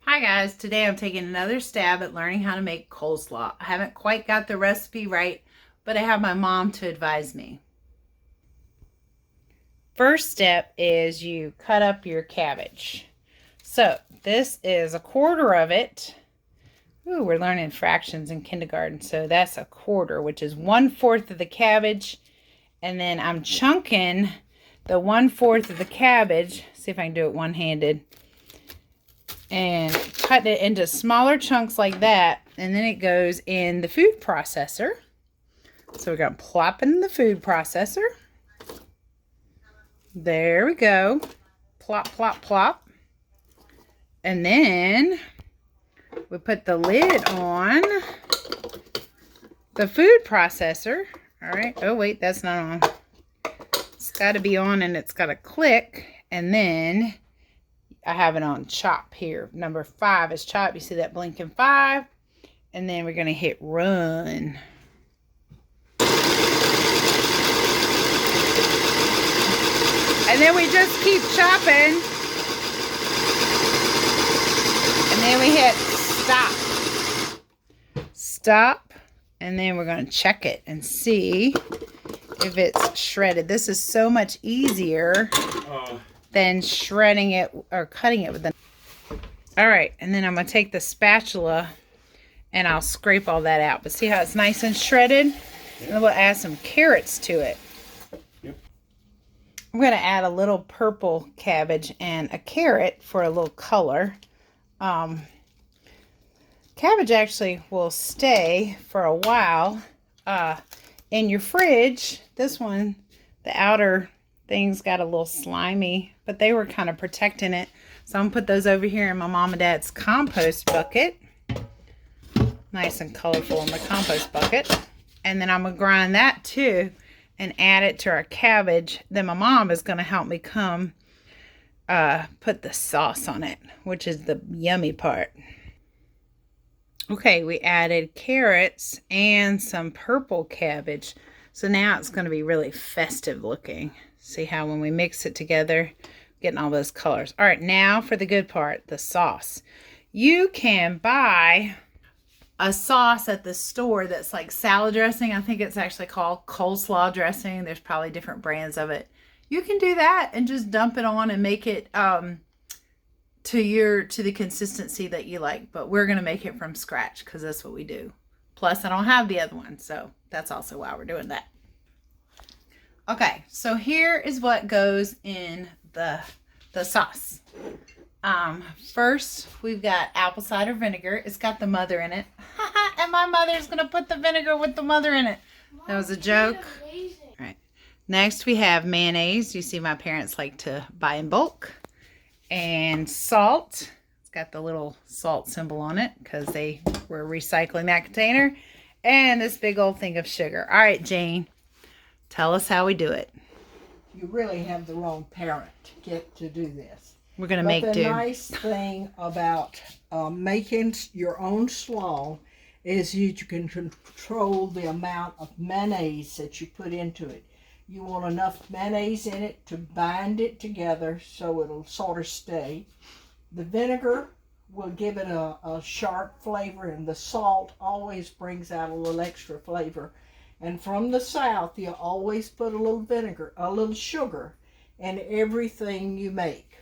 Hi guys, today I'm taking another stab at learning how to make coleslaw. I haven't quite got the recipe right, but I have my mom to advise me. First step is you cut up your cabbage. So this is a quarter of it. Ooh, we're learning fractions in kindergarten, so that's a quarter, which is 1/4 of the cabbage. And then I'm chunking the 1/4 of the cabbage. See if I can do it one-handed. And cut it into smaller chunks like that, and then it goes in the food processor. So we're going to plop it in the food processor. There we go. Plop, plop, plop. And then we put the lid on the food processor. All right. Oh, wait, that's not on. It's got to be on, and it's got to click. And then I have it on chop here. Number 5 is chop. You see that blinking 5? And then we're going to hit run. And then we just keep chopping. And then we hit stop. Stop. And then we're going to check it and see if it's shredded. This is so much easier than shredding it or cutting it with the. All right, and then I'm going to take the spatula and I'll scrape all that out. But see how it's nice and shredded? Yep. And then we'll add some carrots to it. Yep. I'm going to add a little purple cabbage and a carrot for a little color. Cabbage actually will stay for a while in your fridge. This one, the outer things got a little slimy, but they were kind of protecting it. So I'm gonna put those over here in my mom and dad's compost bucket. Nice and colorful in the compost bucket. And then I'm gonna grind that too and add it to our cabbage. Then my mom is gonna help me come put the sauce on it, which is the yummy part. Okay, we added carrots and some purple cabbage. So now it's going to be really festive looking. See how when we mix it together, getting all those colors. All right, now for the good part, the sauce. You can buy a sauce at the store that's like salad dressing. I think it's actually called coleslaw dressing. There's probably different brands of it. You can do that and just dump it on and make it to the consistency that you like. But we're going to make it from scratch because that's what we do. Plus, I don't have the other one, so that's also why we're doing that. Okay, so here is what goes in the sauce. First, we've got apple cider vinegar. It's got the mother in it. And my mother's going to put the vinegar with the mother in it. That was a joke. All right. Next, we have mayonnaise. You see my parents like to buy in bulk. And salt. It's got the little salt symbol on it because they were recycling that container. And this big old thing of sugar. All right, Jane, tell us how we do it. You really have the wrong parent to get to do this. We're going to make do. The nice thing about making your own slaw is you can control the amount of mayonnaise that you put into it. You want enough mayonnaise in it to bind it together so it'll sort of stay. The vinegar will give it a sharp flavor, and the salt always brings out a little extra flavor. And from the South, you always put a little vinegar, a little sugar in everything you make.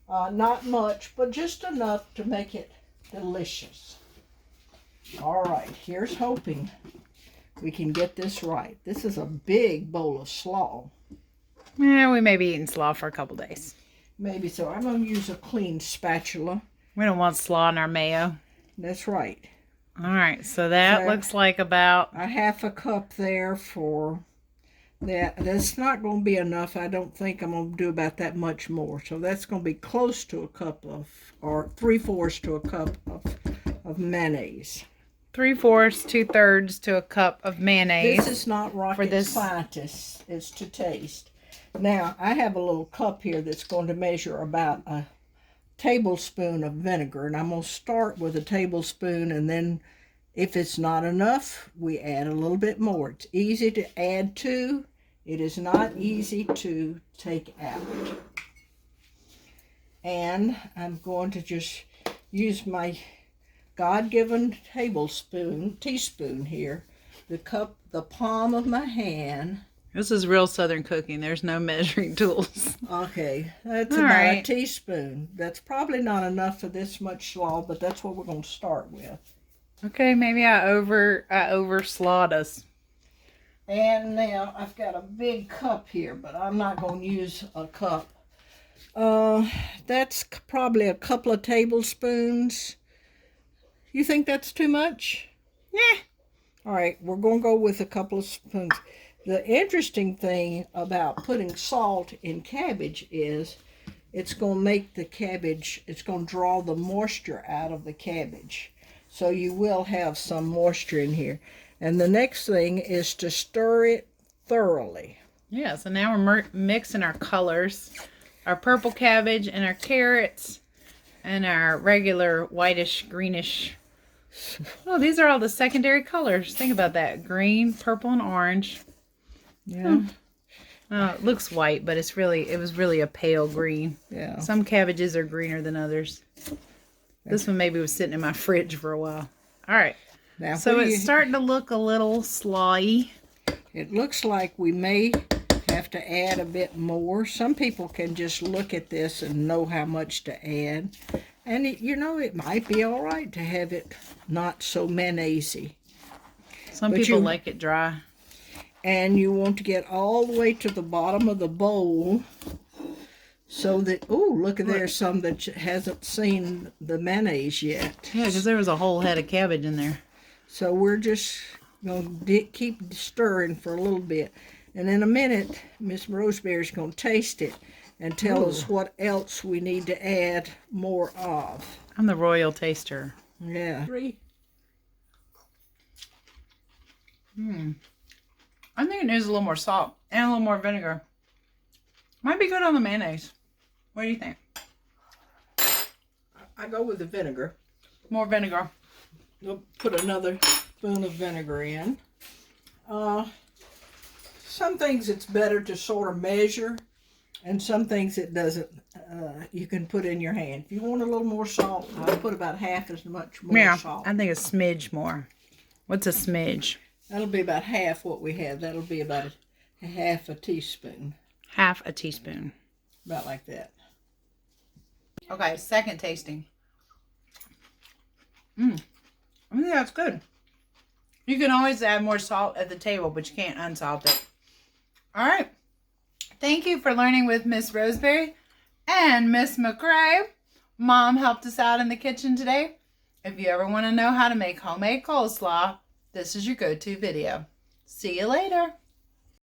Not much, but just enough to make it delicious. All right, here's hoping we can get this right. This is a big bowl of slaw. Yeah, we may be eating slaw for a couple days. Maybe so. I'm going to use a clean spatula. We don't want slaw in our mayo. That's right. All right, so that looks like about a half a cup there for that. That's not going to be enough. I don't think I'm going to do about that much more. So that's going to be close to a cup of, or 3/4 to a cup of mayonnaise. 3/4, 2/3 to a cup of mayonnaise. This is not rocket scientist. It's to taste. Now, I have a little cup here that's going to measure about a tablespoon of vinegar. And I'm going to start with a tablespoon, and then if it's not enough, we add a little bit more. It's easy to add to. It is not easy to take out. And I'm going to just use my God-given teaspoon here, the palm of my hand. This is real Southern cooking. There's no measuring tools. Okay, that's All about right. a teaspoon. That's probably not enough for this much slaw, but that's what we're going to start with. Okay, maybe I overslawed us. And now I've got a big cup here, but I'm not going to use a cup. That's probably a couple of tablespoons. You think that's too much? Yeah. All right, we're going to go with a couple of spoons. The interesting thing about putting salt in cabbage is it's going to make the cabbage, it's going to draw the moisture out of the cabbage. So you will have some moisture in here. And the next thing is to stir it thoroughly. Yeah, so now we're mixing our colors. Our purple cabbage and our carrots and our regular whitish, greenish. Oh, these are all the secondary colors. Think about that. Green, purple, and orange. Yeah. It looks white, but it was really a pale green. Yeah. Some cabbages are greener than others. This one maybe was sitting in my fridge for a while. All right. Now, So it's starting to look a little slawy. It looks like we may have to add a bit more. Some people can just look at this and know how much to add. And, it might be all right to have it not so mayonnaise-y. Some people like it dry. And you want to get all the way to the bottom of the bowl so that, oh, look, there's some that hasn't seen the mayonnaise yet. Yeah, because there was a whole head of cabbage in there. So we're just going to keep stirring for a little bit. And in a minute, Miss Roseberry's going to taste it and tell us what else we need to add more of. I'm the royal taster. Yeah. I think it needs a little more salt and a little more vinegar. Might be good on the mayonnaise. What do you think? I go with the vinegar. More vinegar. We'll put another spoon of vinegar in. Some things it's better to sort of measure, and some things it doesn't. You can put in your hand. If you want a little more salt, I'll put about half as much more salt. I think a smidge more. What's a smidge? That'll be about half what we have. That'll be about a half a teaspoon. Half a teaspoon. About like that. Okay, second tasting. I think that's good. You can always add more salt at the table, but you can't unsalt it. All right. Thank you for learning with Miss Roseberry and Miss McRae. Mom helped us out in the kitchen today. If you ever want to know how to make homemade coleslaw, this is your go-to video. See you later.